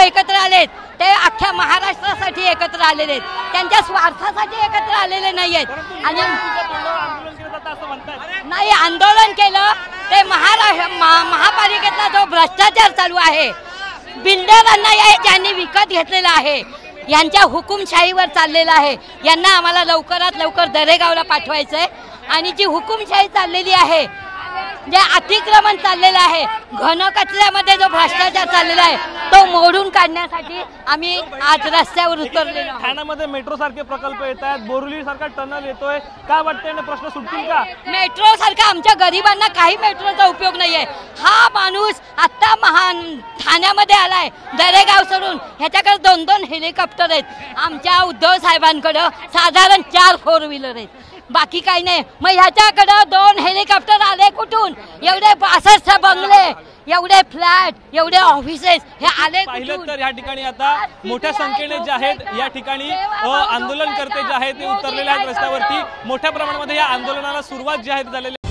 एकत्र आलेत ते अख्ख्या महाराष्ट्रासाठी एकत्र आलेले आहेत, त्यांच्या स्वार्थासाठी एकत्र आलेले नाहीयेत। आणि नाही आंदोलन केलं ते महापालिकेतला जो भ्रष्टाचार चालू आहे, बिल्डरांना ज्यांनी विकत घेतलेला आहे, यांच्या हुकुमशाहीवर चाललेला आहे, यांना आम्हाला लवकरात लवकर दरेगावला पाठवायचंय। आणि जी हुकुमशाही चाललेली आहे, जे अतिक्रमण चाललेलं आहे, घनकचऱ्यामध्ये जो भ्रष्टाचार चाललेला आहे, तो मोडून काढण्यासाठी आम्ही आज रस्त्यावर उतरलेलो आहोत। ठाण्यामध्ये मेट्रो सारखे प्रकल्प येत आहेत, बोरिवली सारखा टनल येतोय, काय वाटतंय ना प्रश्न सुटतील का? मेट्रो सारखा आमच्या गरिबांना काही मेट्रोचा उपयोग नाहीये। हा माणूस आता ठाण्यामध्ये आलाय दरेगाव सोडून, ह्याच्याकडे 2-2 हेलिकॉप्टर आहेत। आमच्या उद्धव साहेबांकडे साधारण 4 4 व्हीलर आहेत, बाकी काही नाही। मग ह्याच्याकडे 2 हेलिकॉप्टर आले कुठून? एवढे 62 बंगले, एवढे फ्लॅट, एवढे ऑफिसेस हे आले पाहिलं तर या ठिकाणी आता मोठ्या संख्येने जे आहेत या ठिकाणी आंदोलनकर्ते जे आहेत ते उतरलेले आहेत रस्त्यावरती। मोठ्या प्रमाणामध्ये या आंदोलनाला सुरुवात जी आहे झालेली